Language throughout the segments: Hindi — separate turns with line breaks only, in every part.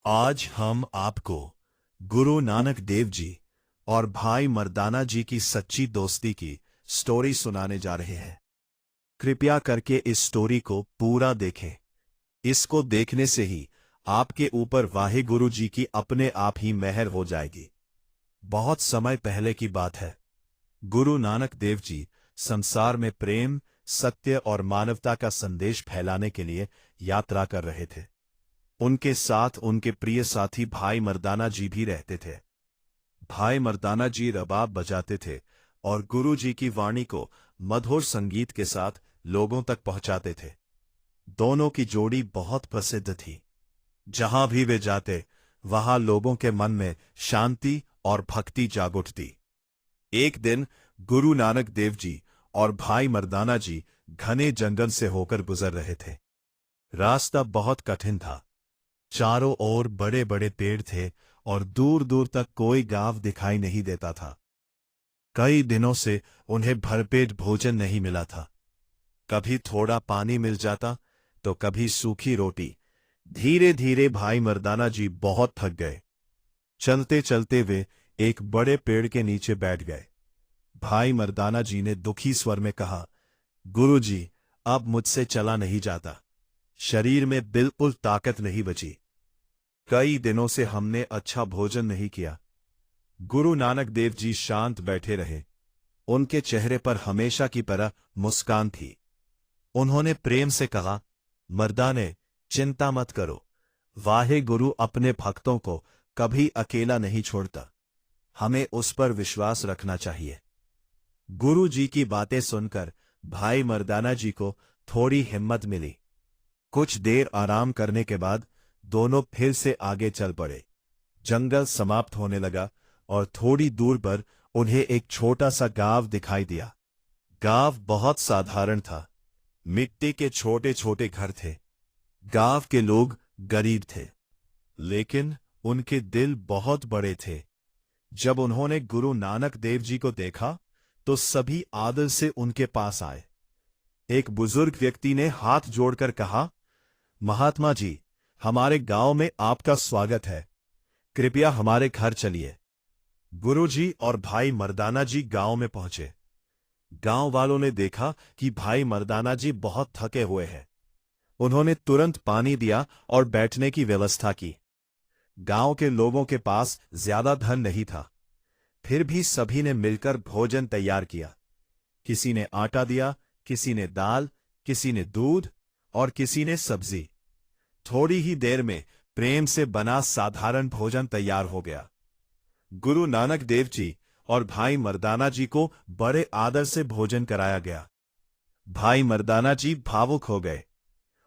आज हम आपको गुरु नानक देव जी और भाई मर्दाना जी की सच्ची दोस्ती की स्टोरी सुनाने जा रहे हैं। कृपया करके इस स्टोरी को पूरा देखें। इसको देखने से ही आपके ऊपर वाहे गुरु जी की अपने आप ही मेहर हो जाएगी। बहुत समय पहले की बात है। गुरु नानक देव जी संसार में प्रेम, सत्य और मानवता का संदेश फैलाने के लिए यात्रा कर रहे थे। उनके साथ उनके प्रिय साथी भाई मर्दाना जी भी रहते थे। भाई मर्दाना जी रबाब बजाते थे और गुरु जी की वाणी को मधुर संगीत के साथ लोगों तक पहुंचाते थे। दोनों की जोड़ी बहुत प्रसिद्ध थी। जहां भी वे जाते वहां लोगों के मन में शांति और भक्ति जाग उठती। एक दिन गुरु नानक देव जी और भाई मर्दाना जी घने जंगल से होकर गुजर रहे थे। रास्ता बहुत कठिन था। चारों ओर बड़े बड़े पेड़ थे और दूर दूर तक कोई गांव दिखाई नहीं देता था। कई दिनों से उन्हें भरपेट भोजन नहीं मिला था। कभी थोड़ा पानी मिल जाता तो कभी सूखी रोटी। धीरे धीरे भाई मर्दाना जी बहुत थक गए। चलते चलते वे एक बड़े पेड़ के नीचे बैठ गए। भाई मर्दाना जी ने दुखी स्वर में कहा, गुरुजी, अब मुझसे चला नहीं जाता। शरीर में बिल्कुल ताकत नहीं बची। कई दिनों से हमने अच्छा भोजन नहीं किया। गुरु नानक देव जी शांत बैठे रहे। उनके चेहरे पर हमेशा की तरह मुस्कान थी। उन्होंने प्रेम से कहा, मर्दाने, चिंता मत करो। वाहे गुरु अपने भक्तों को कभी अकेला नहीं छोड़ता। हमें उस पर विश्वास रखना चाहिए। गुरु जी की बातें सुनकर भाई मर्दाना जी को थोड़ी हिम्मत मिली। कुछ देर आराम करने के बाद दोनों फिर से आगे चल पड़े। जंगल समाप्त होने लगा और थोड़ी दूर पर उन्हें एक छोटा सा गांव दिखाई दिया। गांव बहुत साधारण था। मिट्टी के छोटे छोटे घर थे। गांव के लोग गरीब थे, लेकिन उनके दिल बहुत बड़े थे। जब उन्होंने गुरु नानक देव जी को देखा तो सभी आदर से उनके पास आए। एक बुजुर्ग व्यक्ति ने हाथ जोड़कर कहा, महात्मा जी, हमारे गांव में आपका स्वागत है। कृपया हमारे घर चलिए। गुरुजी और भाई मर्दाना जी गांव में पहुंचे। गांव वालों ने देखा कि भाई मर्दाना जी बहुत थके हुए हैं। उन्होंने तुरंत पानी दिया और बैठने की व्यवस्था की। गांव के लोगों के पास ज्यादा धन नहीं था, फिर भी सभी ने मिलकर भोजन तैयार किया। किसी ने आटा दिया, किसी ने दाल, किसी ने दूध और किसी ने सब्जी। थोड़ी ही देर में प्रेम से बना साधारण भोजन तैयार हो गया। गुरु नानक देव जी और भाई मर्दाना जी को बड़े आदर से भोजन कराया गया। भाई मर्दाना जी भावुक हो गए।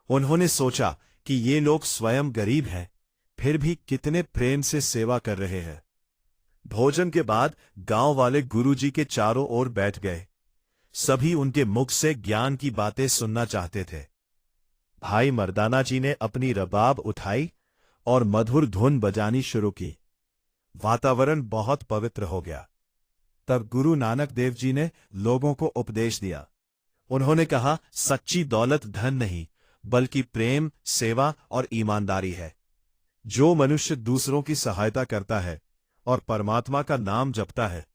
उन्होंने सोचा कि ये लोग स्वयं गरीब हैं, फिर भी कितने प्रेम से सेवा कर रहे हैं। भोजन के बाद गांव वाले गुरु जी के चारों ओर बैठ गए। सभी उनके मुख से ज्ञान की बातें सुनना चाहते थे। भाई मर्दाना जी ने अपनी रबाब उठाई और मधुर धुन बजानी शुरू की। वातावरण बहुत पवित्र हो गया। तब गुरु नानक देव जी ने लोगों को उपदेश दिया। उन्होंने कहा, सच्ची दौलत धन नहीं, बल्कि प्रेम, सेवा और ईमानदारी है। जो मनुष्य दूसरों की सहायता करता है और परमात्मा का नाम जपता है,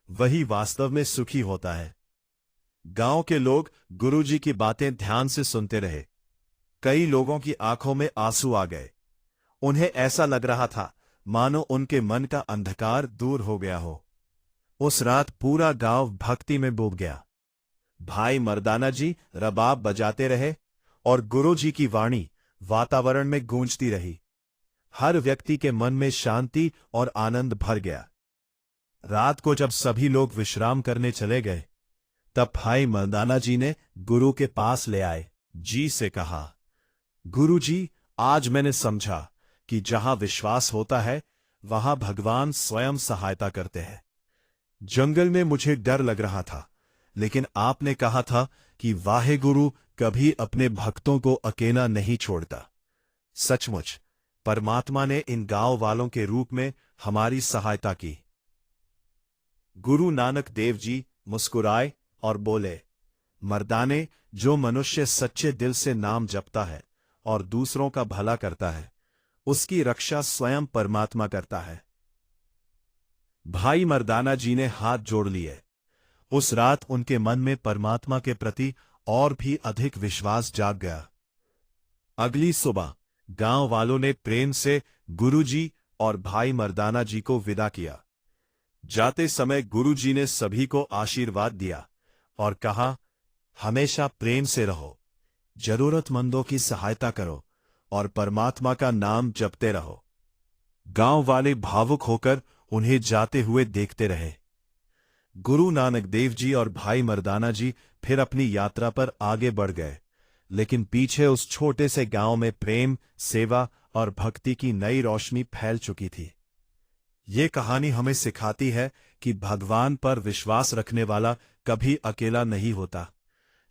वही वास्तव में सुखी होता है। गांव के लोग गुरु जी की बातें ध्यान से सुनते रहे। कई लोगों की आंखों में आंसू आ गए। उन्हें ऐसा लग रहा था मानो उनके मन का अंधकार दूर हो गया हो। उस रात पूरा गांव भक्ति में डूब गया। भाई मर्दाना जी रबाब बजाते रहे और गुरु जी की वाणी वातावरण में गूंजती रही। हर व्यक्ति के मन में शांति और आनंद भर गया। रात को जब सभी लोग विश्राम करने चले गए, तब भाई मर्दाना जी ने गुरु के पास ले आए जी से कहा, गुरु जी, आज मैंने समझा कि जहां विश्वास होता है वहां भगवान स्वयं सहायता करते हैं। जंगल में मुझे डर लग रहा था, लेकिन आपने कहा था कि वाहे गुरु कभी अपने भक्तों को अकेला नहीं छोड़ता। सचमुच परमात्मा ने इन गांव वालों के रूप में हमारी सहायता की। गुरु नानक देव जी मुस्कुराए और बोले, मर्दाने, जो मनुष्य सच्चे दिल से नाम जपता है और दूसरों का भला करता है, उसकी रक्षा स्वयं परमात्मा करता है। भाई मर्दाना जी ने हाथ जोड़ लिए। उस रात उनके मन में परमात्मा के प्रति और भी अधिक विश्वास जाग गया। अगली सुबह गांव वालों ने प्रेम से गुरुजी और भाई मर्दाना जी को विदा किया। जाते समय गुरुजी ने सभी को आशीर्वाद दिया और कहा, हमेशा प्रेम से रहो, जरूरतमंदों की सहायता करो और परमात्मा का नाम जपते रहो। गांव वाले भावुक होकर उन्हें जाते हुए देखते रहे। गुरु नानक देव जी और भाई मर्दाना जी फिर अपनी यात्रा पर आगे बढ़ गए, लेकिन पीछे उस छोटे से गांव में प्रेम, सेवा और भक्ति की नई रोशनी फैल चुकी थी। ये कहानी हमें सिखाती है कि भगवान पर विश्वास रखने वाला कभी अकेला नहीं होता।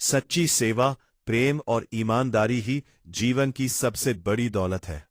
सच्ची सेवा, प्रेम और ईमानदारी ही जीवन की सबसे बड़ी दौलत है।